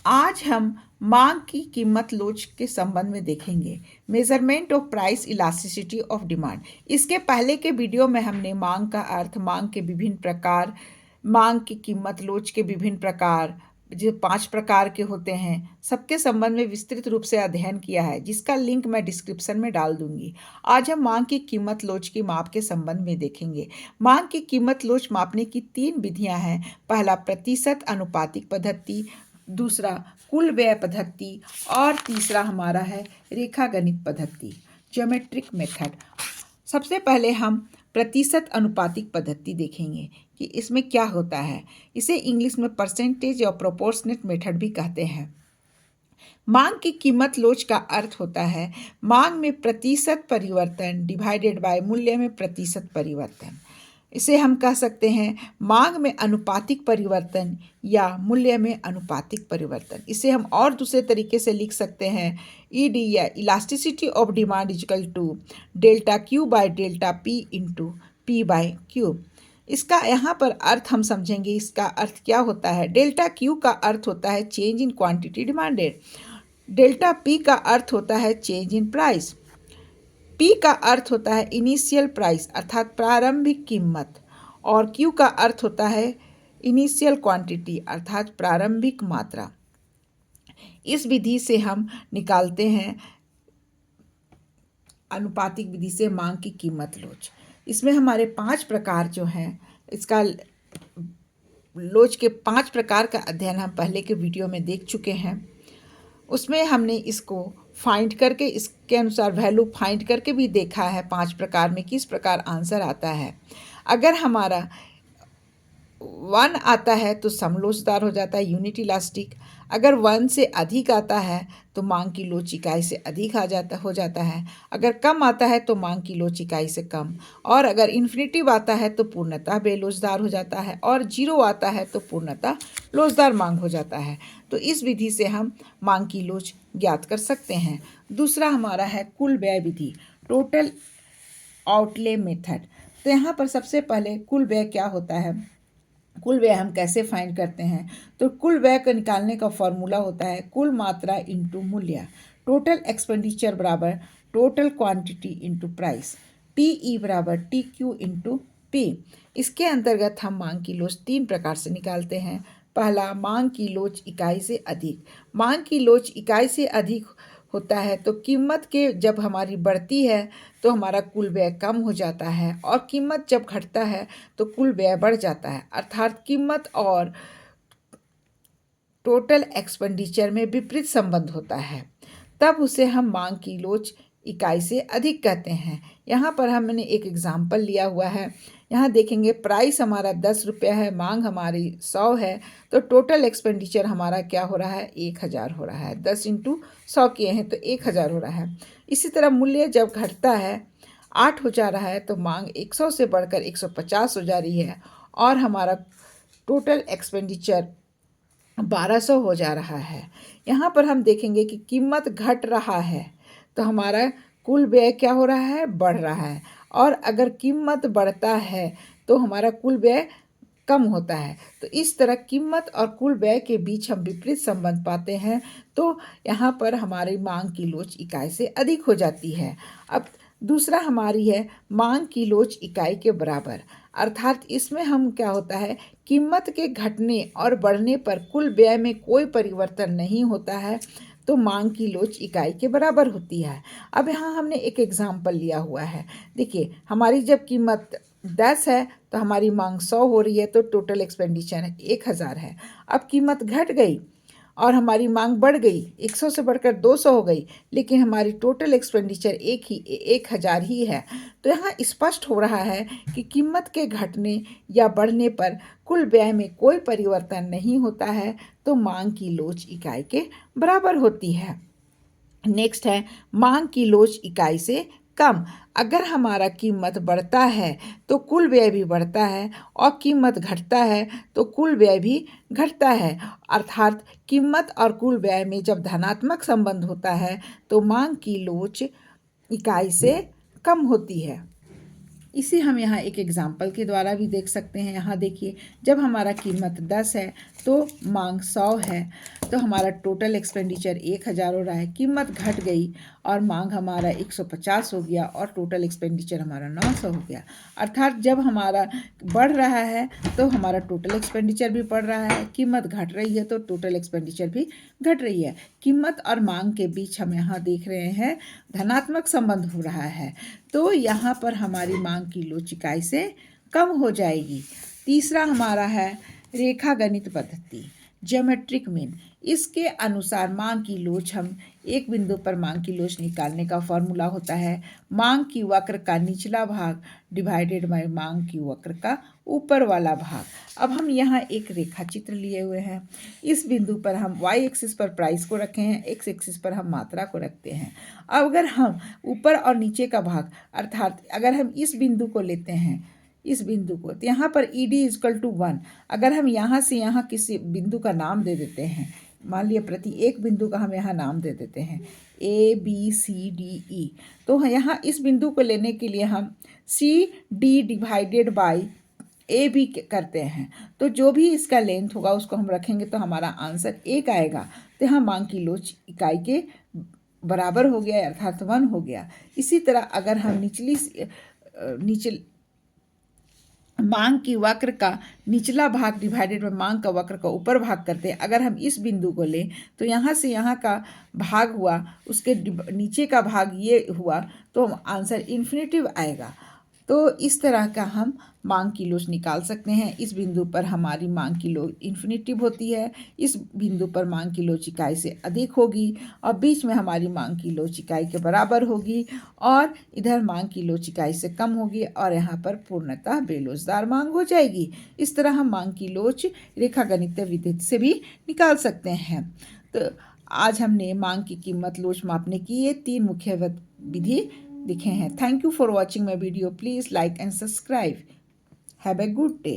आज हम मांग की कीमत लोच के संबंध में देखेंगे। Measurement of price elasticity of demand. इसके पहले के वीडियो में हमने मांग का अर्थ, मांग के विभिन्न प्रकार, मांग की कीमत लोच के विभिन्न प्रकार, जो 5 प्रकार के होते हैं, सबके संबंध में विस्तृत रूप से अध्ययन किया है, जिसका लिंक मैं डिस्क्रिप्शन में डाल दूंगी। आज हम मांग की कीमत लोच की माप के संबंध में देखेंगे। मांग की कीमत लोच मापने की 3 विधियां हैं। पहला प्रतिशत अनुपातिक पद्धति, दूसरा कुल व्यय पद्धति और तीसरा हमारा है रेखागणित पद्धति, ज्योमेट्रिक मेथड। सबसे पहले हम प्रतिशत अनुपातिक पद्धति देखेंगे कि इसमें क्या होता है। इसे इंग्लिश में परसेंटेज और प्रोपोर्शनेट मेथड भी कहते हैं। मांग की कीमत लोच का अर्थ होता है मांग में प्रतिशत परिवर्तन डिवाइडेड बाय मूल्य में प्रतिशत परिवर्तन। इसे हम कह सकते हैं मांग में अनुपातिक परिवर्तन या मूल्य में अनुपातिक परिवर्तन। इसे हम और दूसरे तरीके से लिख सकते हैं ईडी या elasticity of demand equal to delta Q by delta P into P by Q. इसका यहाँ पर अर्थ हम समझेंगे। इसका अर्थ क्या होता है? डेल्टा क्यू का अर्थ होता है change in quantity demanded, delta P का अर्थ होता है चेंज इन प्राइस, पी का अर्थ होता है इनिशियल प्राइस अर्थात प्रारंभिक कीमत, और क्यू का अर्थ होता है इनिशियल क्वांटिटी अर्थात प्रारंभिक मात्रा। इस विधि से हम निकालते हैं अनुपातिक विधि से मांग की कीमत लोच। इसमें हमारे 5 प्रकार जो हैं, इसका लोच के 5 प्रकार का अध्ययन हम पहले के वीडियो में देख चुके हैं। उसमें हमने इसको फाइंड करके, इसके अनुसार वैल्यू फाइंड करके भी देखा है 5 प्रकार में किस प्रकार आंसर आता है। अगर हमारा 1 आता है तो सम लोचदार हो जाता है, यूनिट इलास्टिक। अगर 1 से अधिक आता है तो मांग की लोच इकाई से अधिक हो जाता है। अगर कम आता है तो मांग की लोच इकाई से कम, और अगर इन्फिनिटिव आता है तो पूर्णतः बेलोचदार हो जाता है, और 0 आता है तो पूर्णतः लोचदार मांग हो जाता है। तो इस विधि से हम मांग की लोच ज्ञात कर सकते हैं। दूसरा हमारा है कुल व्यय विधि, टोटल आउटले मेथड। तो यहाँ पर सबसे पहले कुल व्यय क्या होता है, कुल व्यय हम कैसे फाइंड करते हैं? तो कुल व्यय को निकालने का फॉर्मूला होता है कुल मात्रा इंटू मूल्य। टोटल एक्सपेंडिचर बराबर total quantity into price. T बराबर टी क्यू इंटू पी। इसके अंतर्गत हम मांग की लोच 3 प्रकार से निकालते हैं। पहला, मांग की लोच इकाई से अधिक। मांग की लोच इकाई से अधिक होता है तो कीमत के जब हमारी बढ़ती है तो हमारा कुल व्यय कम हो जाता है, और कीमत जब घटता है तो कुल व्यय बढ़ जाता है। अर्थात कीमत और टोटल एक्सपेंडिचर में विपरीत संबंध होता है, तब उसे हम मांग की लोच इकाई से अधिक कहते हैं। यहाँ पर हमने एक एग्जाम्पल लिया हुआ है। यहाँ देखेंगे प्राइस हमारा 10 रुपया है, मांग हमारी 100 है, तो टोटल एक्सपेंडिचर हमारा क्या हो रहा है? 1000 हो रहा है। 10 इंटू 100 किए हैं तो 1000 हो रहा है। इसी तरह मूल्य जब घटता है, 8 हो जा रहा है, तो मांग 100 से बढ़कर 150 हो जा रही है, और हमारा टोटल एक्सपेंडिचर 1200 हो जा रहा है। यहाँ पर हम देखेंगे कि कीमत घट रहा है तो हमारा कुल व्यय क्या हो रहा है? बढ़ रहा है, और अगर कीमत बढ़ता है तो हमारा कुल व्यय कम होता है। तो इस तरह कीमत और कुल व्यय के बीच हम विपरीत संबंध पाते हैं, तो यहाँ पर हमारी मांग की लोच इकाई से अधिक हो जाती है। अब दूसरा हमारी है मांग की लोच इकाई के बराबर, अर्थात इसमें हम क्या होता है, कीमत के घटने और बढ़ने पर कुल व्यय में कोई परिवर्तन नहीं होता है, तो मांग की लोच इकाई के बराबर होती है। अब यहाँ हमने एक एग्जाम्पल लिया हुआ है। देखिए, हमारी जब कीमत 10 है तो हमारी मांग 100 हो रही है, तो टोटल एक्सपेंडिचर 1000 है। अब कीमत घट गई और हमारी मांग बढ़ गई, 100 से बढ़कर 200 हो गई, लेकिन हमारी टोटल एक्सपेंडिचर 1000 ही है। तो यहाँ स्पष्ट हो रहा है कि कीमत के घटने या बढ़ने पर कुल व्यय में कोई परिवर्तन नहीं होता है, तो मांग की लोच इकाई के बराबर होती है। नेक्स्ट है मांग की लोच इकाई से कम। अगर हमारा कीमत बढ़ता है तो कुल व्यय भी बढ़ता है, और कीमत घटता है तो कुल व्यय भी घटता है। अर्थात कीमत और कुल व्यय में जब धनात्मक संबंध होता है तो मांग की लोच इकाई से कम होती है। इसे हम यहाँ एक एग्जाम्पल के द्वारा भी देख सकते हैं। यहाँ देखिए, जब हमारा कीमत 10 है तो मांग 100 है, तो हमारा टोटल एक्सपेंडिचर 1000 हो रहा है। कीमत घट गई और मांग हमारा 150 हो गया और टोटल एक्सपेंडिचर हमारा 900 हो गया। अर्थात जब हमारा बढ़ रहा है तो हमारा टोटल एक्सपेंडिचर भी बढ़ रहा है, कीमत घट रही है तो टोटल एक्सपेंडिचर भी घट रही है। कीमत और मांग के बीच हम यहाँ देख रहे हैं धनात्मक संबंध हो रहा है, तो यहाँ पर हमारी मांग किलोच इकाई से कम हो जाएगी। तीसरा हमारा है रेखा गणित पद्धति, ज्योमेट्रिक मीन। इसके अनुसार मांग की लोच हम एक बिंदु पर मांग की लोच निकालने का फॉर्मूला होता है मांग की वक्र का निचला भाग डिवाइडेड बाय मांग की वक्र का ऊपर वाला भाग। अब हम यहाँ एक रेखा चित्र लिए हुए हैं। इस बिंदु पर हम y एक्सिस पर प्राइस को रखे हैं, x एक्सिस पर हम मात्रा को रखते हैं। अब अगर हम ऊपर और नीचे का भाग अर्थात अगर हम इस बिंदु को लेते हैं, इस बिंदु को, तो यहाँ पर ED = 1। अगर हम यहाँ से यहाँ किसी बिंदु का नाम दे देते हैं, मान लिया प्रति एक बिंदु का हम यहाँ नाम दे देते हैं ABCDE, तो यहाँ इस बिंदु को लेने के लिए हम CD डिवाइडेड बाई AB करते हैं, तो जो भी इसका लेंथ होगा उसको हम रखेंगे तो हमारा आंसर 1 आएगा। तो यहाँ मांग की लोच इकाई के बराबर हो गया अर्थात 1 हो गया। इसी तरह अगर हम नीचे मांग की वक्र का निचला भाग डिवाइडेड बाय मांग का वक्र का ऊपर भाग करते हैं, अगर हम इस बिंदु को लें तो यहाँ से यहाँ का भाग हुआ, उसके नीचे का भाग ये हुआ, तो आंसर इन्फिनेटिव आएगा। तो इस तरह का हम मांग की लोच निकाल सकते हैं। इस बिंदु पर हमारी मांग की लोच इन्फिनेटिव होती है, इस बिंदु पर मांग की लोच इकाई से अधिक होगी और बीच में हमारी मांग की लोच इकाई के बराबर होगी और इधर मांग की लोच इकाई से कम होगी और यहाँ पर पूर्णतः बेलोचदार मांग हो जाएगी। इस तरह हम मांग की लोच रेखागणितीय विधि से भी निकाल सकते हैं। तो आज हमने मांग की कीमत लोच मापने की ये 3 मुख्य विधि दिखे हैं। Thank you for watching my video. Please like and subscribe. Have a good day.